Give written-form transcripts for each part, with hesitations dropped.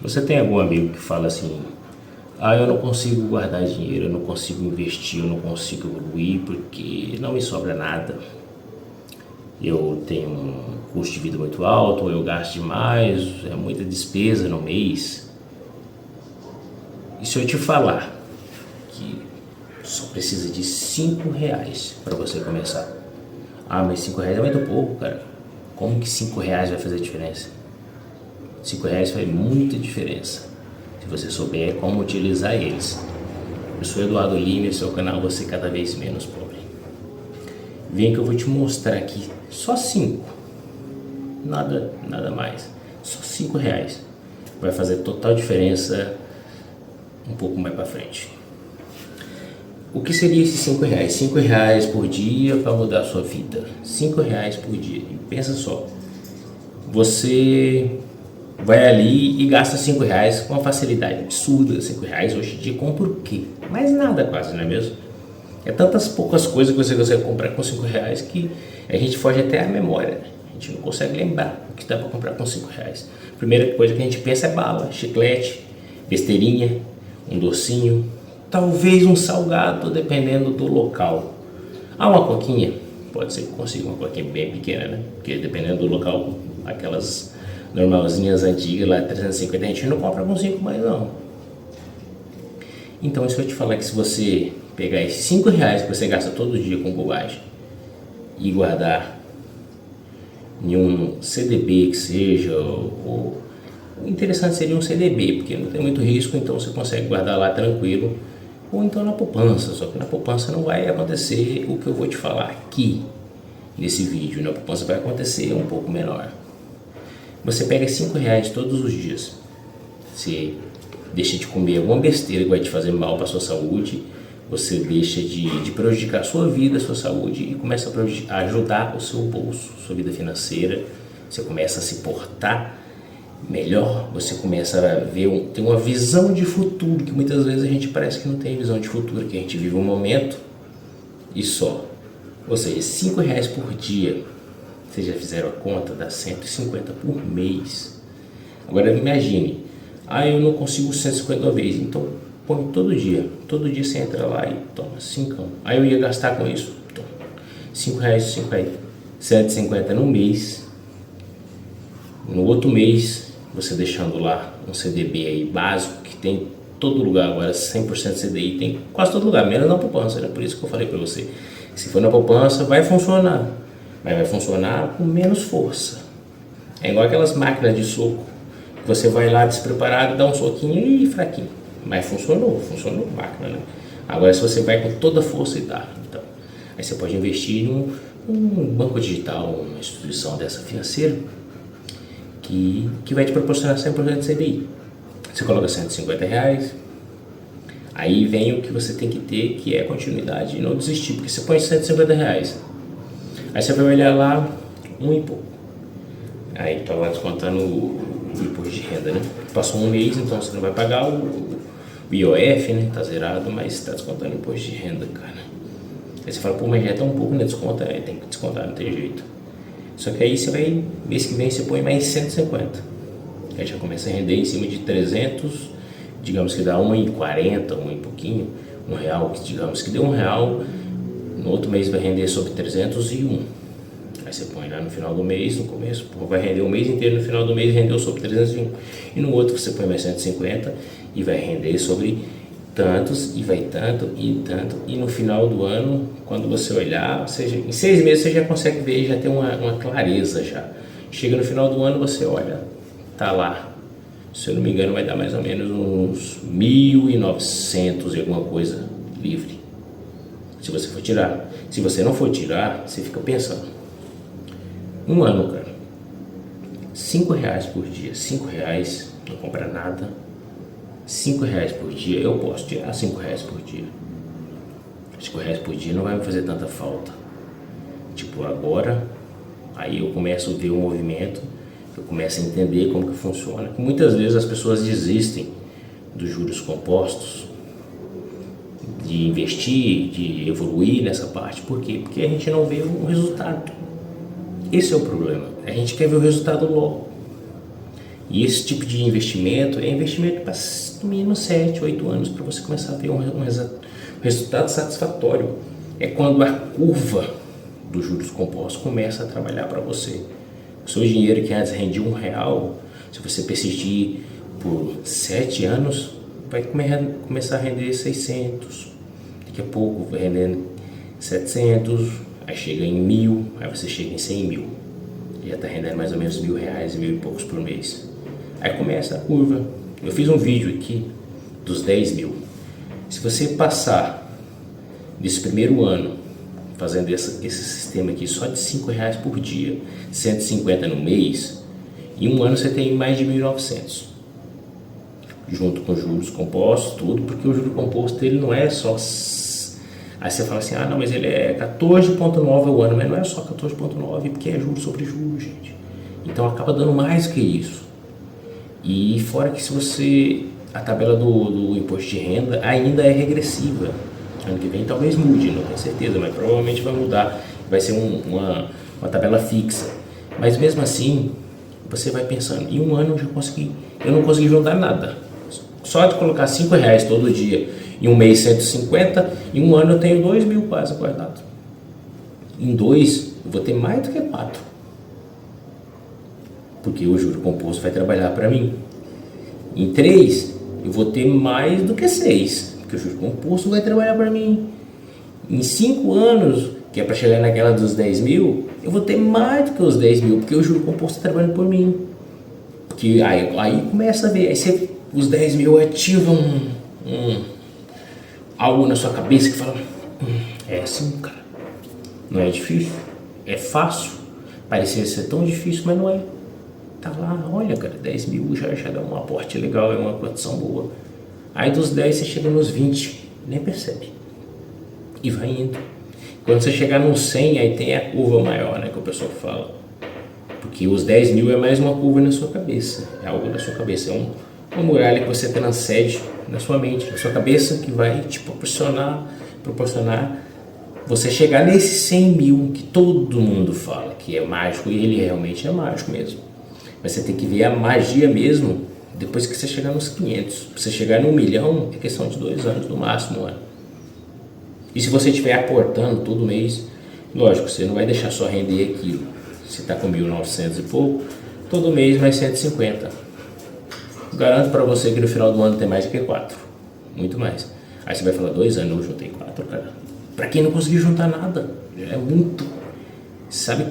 Você tem algum amigo que fala assim: ah, eu não consigo guardar dinheiro, eu não consigo investir, eu não consigo evoluir porque não me sobra nada. Eu tenho um custo de vida muito alto, eu gasto demais, é muita despesa no mês. E se eu te falar que só precisa de R$ 5 para você começar? Ah, mas R$ 5 é muito pouco, cara. Como que R$ 5 vai fazer diferença? R$ 5 faz muita diferença se você souber como utilizar eles. Eu sou Eduardo Lima e esse é o canal Você Cada Vez Menos Pobre. Vem que eu vou te mostrar aqui só 5, nada mais, só R$ 5 vai fazer total diferença um pouco mais para frente. O que seria esses R$ 5? R$ 5 por dia para mudar a sua vida. R$ 5 por dia. E pensa só, você vai ali e gasta R$ 5 com uma facilidade absurda. R$ 5 hoje em dia compra o quê? Mais nada quase, não é mesmo? É tantas poucas coisas que você consegue comprar com R$ 5 que a gente foge até a memória. A gente não consegue lembrar o que dá para comprar com R$ 5. Primeira coisa que a gente pensa é bala, chiclete, besteirinha, um docinho, talvez um salgado, dependendo do local. Ah, uma coquinha? Pode ser que consiga uma coquinha bem pequena, né? Porque dependendo do local, aquelas normalzinhas antigas lá, 350, a gente não compra com 5 mais não. Então, se eu te falar que se você pegar esses R$ 5 que você gasta todo dia com bobagem e guardar em um CDB que seja, ou o interessante seria um CDB, porque não tem muito risco, então você consegue guardar lá tranquilo, ou então na poupança, só que na poupança não vai acontecer o que eu vou te falar aqui nesse vídeo. Na poupança vai acontecer um pouco menor. Você pega R$ 5 todos os dias, você deixa de comer alguma besteira que vai te fazer mal para a sua saúde, você deixa de prejudicar a sua vida, a sua saúde e começa a ajudar o seu bolso, sua vida financeira. Você começa a se portar melhor, você começa a ver, ter uma visão de futuro, que muitas vezes a gente parece que não tem visão de futuro, que a gente vive um momento e só. Ou seja, R$ 5 por dia, vocês já fizeram a conta, dá 150 por mês. Agora imagine, eu não consigo 150 uma vez, então põe todo dia você entra lá e toma 5. Aí eu ia gastar com isso, toma R$ 5, R$ 7,50 no mês. No outro mês, você deixando lá um CDB aí básico, que tem todo lugar agora, 100% CDI, tem quase todo lugar, menos na poupança, né? Por isso que eu falei para você, se for na poupança vai funcionar, mas vai funcionar com menos força. É igual aquelas máquinas de soco, que você vai lá despreparado, dá um soquinho e fraquinho, mas funcionou a máquina, né? Agora se você vai com toda a força e dá, então, aí você pode investir num banco digital, uma instituição dessa financeira, que vai te proporcionar 100% de CDI. Você coloca R$ 150, aí vem o que você tem que ter, que é continuidade e não desistir, porque você põe R$ 150, aí você vai olhar lá, um e pouco, aí tá lá descontando o imposto de renda, né? Passou um mês, então você não vai pagar o IOF, né? Tá zerado, mas tá descontando o imposto de renda, cara. Aí você fala, pô, mas já tá um pouco, né? Desconta, tem que descontar, não tem jeito. Só que aí você vai, mês que vem você põe mais 150. Aí já começa a render em cima de 300, digamos que dá 1,40, um e pouquinho, R$ 1, que digamos que deu R$ 1, no outro mês vai render sobre 301. Aí você põe lá no final do mês, no começo, vai render o mês inteiro, no final do mês rendeu sobre 301. E no outro você põe mais 150 e vai render sobre tantos, e vai tanto, e no final do ano, quando você olhar, em 6 meses você já consegue ver, já tem uma clareza já. Chega no final do ano, você olha, tá lá, se eu não me engano vai dar mais ou menos uns 1.900 e alguma coisa livre, se você for tirar. Se você não for tirar, você fica pensando, um ano, cara, R$ 5 por dia, R$ 5 não compra nada. R$ 5 por dia, eu posso tirar R$ 5 por dia. R$ 5 por dia não vai me fazer tanta falta. Tipo, agora, aí eu começo a ver o movimento, eu começo a entender como que funciona. Muitas vezes as pessoas desistem dos juros compostos, de investir, de evoluir nessa parte. Por quê? Porque a gente não vê um resultado. Esse é o problema. A gente quer ver o resultado logo. E esse tipo de investimento é investimento para no mínimo 7, 8 anos para você começar a ter um resultado satisfatório. É quando a curva dos juros compostos começa a trabalhar para você. O seu dinheiro que antes rendia R$1, se você persistir por 7 anos, vai começar a render 600. Daqui a pouco vai rendendo 700, aí chega em 1.000, aí você chega em 100 mil. Já está rendendo mais ou menos R$1.000, 1.000 e poucos por mês. Aí começa a curva. Eu fiz um vídeo aqui dos 10 mil. Se você passar desse primeiro ano fazendo esse sistema aqui só de R$5 por dia, 150 no mês, em um ano você tem mais de 1.900. Junto com juros compostos, tudo, porque o juro composto ele não é só... Aí você fala assim, não, mas ele é 14,9 ao ano, mas não é só 14,9, porque é juros sobre juros, gente. Então acaba dando mais que isso. E fora que se você... A tabela do imposto de renda ainda é regressiva. Ano que vem talvez mude, não tenho certeza, mas provavelmente vai mudar. Vai ser uma tabela fixa. Mas mesmo assim, você vai pensando, em um ano eu não consegui juntar nada. Só de colocar R$5 todo dia, em um mês 150, em um ano eu tenho 2 mil quase guardados. Em 2 eu vou ter mais do que 4. Porque o juro composto vai trabalhar para mim. Em 3 eu vou ter mais do que 6, porque o juro composto vai trabalhar para mim. Em 5 anos, que é para chegar naquela dos 10 mil, eu vou ter mais do que os 10 mil, porque o juro composto está trabalhando por mim. Porque aí começa a ver, aí os 10 mil ativam algo na sua cabeça que fala, é assim, cara, não é difícil, é fácil, parecia ser tão difícil, mas não é. Tá lá, olha, cara, 10 mil já dá um aporte legal, é uma condição boa. Aí dos 10 você chega nos 20, nem percebe. E vai indo. Quando você chegar nos 100, aí tem a curva maior, né, que o pessoal fala. Porque os 10 mil é mais uma curva na sua cabeça, é algo na sua cabeça, é uma muralha que você transcende na sua mente, na sua cabeça, que vai te proporcionar você chegar nesse 100 mil que todo mundo fala que é mágico, e ele realmente é mágico mesmo. Mas você tem que ver a magia mesmo depois que você chegar nos 500. Pra você chegar no 1 milhão é questão de 2 anos, no máximo 1 ano. E se você estiver aportando todo mês, lógico, você não vai deixar só render aquilo. Você está com 1.900 e pouco, todo mês mais 150. Garanto para você que no final do ano tem mais do que 4, muito mais. Aí você vai falar, 2 anos eu juntei 4, cara. Para quem não conseguiu juntar nada, é muito. Sabe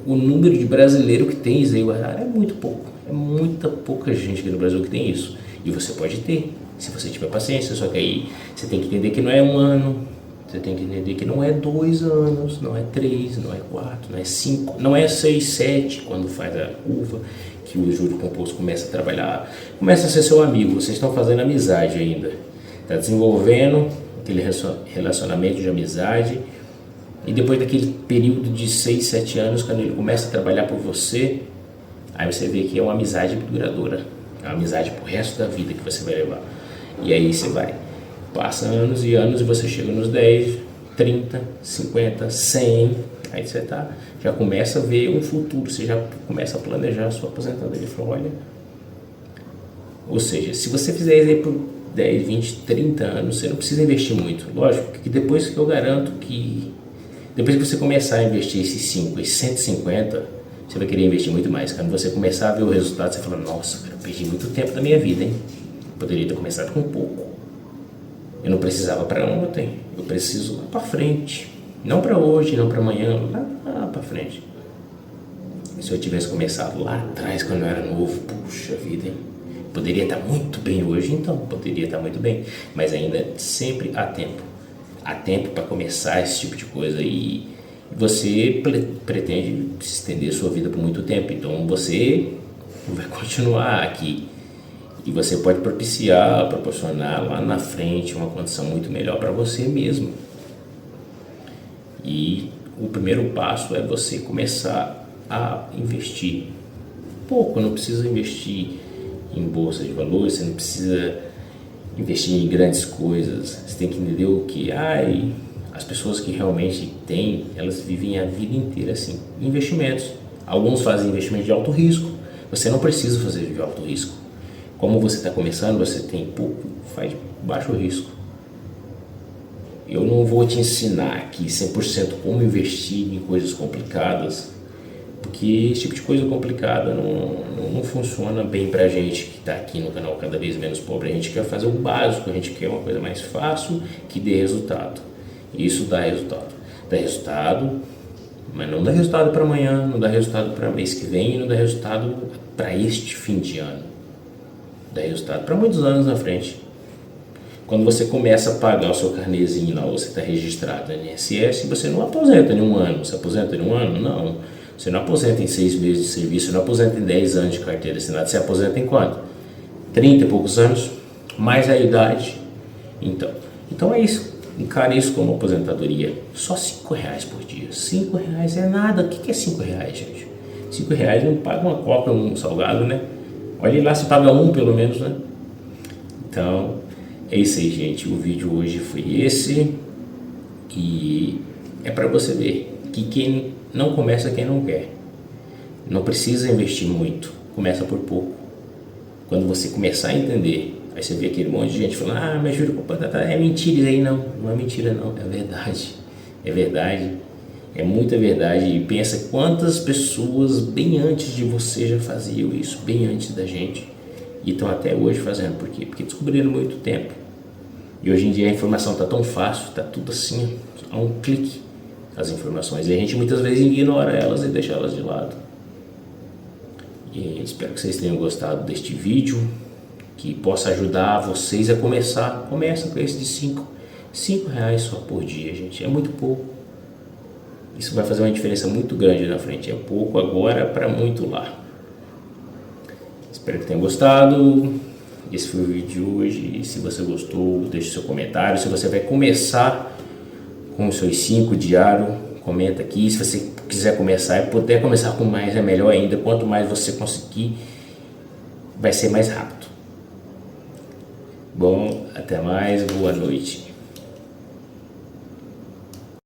o número de brasileiro que tem isso aí guardado? É muito pouco. É muita pouca gente aqui no Brasil que tem isso. E você pode ter, se você tiver paciência. Só que aí você tem que entender que não é 1 ano, você tem que entender que não é 2 anos, não é 3, não é 4, não é 5, não é 6, 7, quando faz a curva, que o juro composto começa a trabalhar, começa a ser seu amigo, vocês estão fazendo amizade ainda, está desenvolvendo aquele relacionamento de amizade, e depois daquele período de 6, 7 anos, quando ele começa a trabalhar por você, aí você vê que é uma amizade duradoura, é uma amizade pro resto da vida que você vai levar. E aí você vai, passa anos e anos e você chega nos 10, 30, 50, 100, aí você já começa a ver um futuro, você já começa a planejar a sua aposentadoria. Olha, ou seja, se você fizer isso aí por 10, 20, 30 anos, você não precisa investir muito. Lógico que depois que eu garanto que depois que você começar a investir esses 5, esses 150, você vai querer investir muito mais. Quando você começar a ver o resultado, você fala, nossa, cara, eu perdi muito tempo da minha vida, hein? Poderia ter começado com pouco. Eu não precisava para ontem, eu preciso lá para frente. Não para hoje, não para amanhã, lá para frente. Se eu tivesse começado lá atrás, quando eu era novo, puxa vida, hein? Poderia estar muito bem hoje, então, poderia estar muito bem. Mas ainda sempre há tempo. Há tempo para começar esse tipo de coisa e você pretende estender sua vida por muito tempo. Então você vai continuar aqui. E você pode proporcionar lá na frente uma condição muito melhor para você mesmo. E o primeiro passo é você começar a investir. Pouco, não precisa investir em bolsa de valores, você não precisa investir em grandes coisas. Você tem que entender o que as pessoas que realmente têm, elas vivem a vida inteira assim. Investimentos. Alguns fazem investimento de alto risco. Você não precisa fazer de alto risco. Como você está começando, você tem pouco, faz baixo risco. Eu não vou te ensinar aqui 100% como investir em coisas complicadas, porque esse tipo de coisa complicada não funciona bem pra gente que está aqui no canal Cada Vez Menos Pobre. A gente quer fazer o básico, a gente quer uma coisa mais fácil que dê resultado. Isso dá resultado. Dá resultado, mas não dá resultado para amanhã, não dá resultado para mês que vem, não dá resultado para este fim de ano. Dá resultado para muitos anos na frente. Quando você começa a pagar o seu carnezinho lá, você está registrado no INSS, você não aposenta em um ano. Você aposenta em um ano? Não. Você não aposenta em 6 meses de serviço, você não aposenta em 10 anos de carteira assinada. Você aposenta em quanto? 30 e poucos anos, mais a idade. Então é isso. Encare isso como aposentadoria. Só R$5 por dia. R$5 é nada. O que é R$5, gente? R$5 não paga uma coca, um salgado, né? Olha lá se paga um pelo menos, né? Então, é isso aí, gente. O vídeo hoje foi esse. E é para você ver que quem não começa, quem não quer. Não precisa investir muito. Começa por pouco. Quando você começar a entender, aí você vê aquele monte de gente falando, mas juro que é mentira isso aí. Não é mentira não, é verdade. É verdade, é muita verdade. E pensa quantas pessoas bem antes de você já faziam isso, bem antes da gente. E estão até hoje fazendo. Por quê? Porque descobriram muito tempo. E hoje em dia a informação está tão fácil, está tudo assim, a um clique as informações. E a gente muitas vezes ignora elas e deixa elas de lado. E espero que vocês tenham gostado deste vídeo, que possa ajudar vocês a começar. Começa com esse de R$5 só por dia, gente. É muito pouco. Isso vai fazer uma diferença muito grande na frente. É pouco agora para muito lá. Espero que tenham gostado. Esse foi o vídeo de hoje. Se você gostou, deixe seu comentário. Se você vai começar com os seus 5 diários, comenta aqui. Se você quiser começar e puder começar com mais, é melhor ainda. Quanto mais você conseguir, vai ser mais rápido. Bom, até mais, boa noite.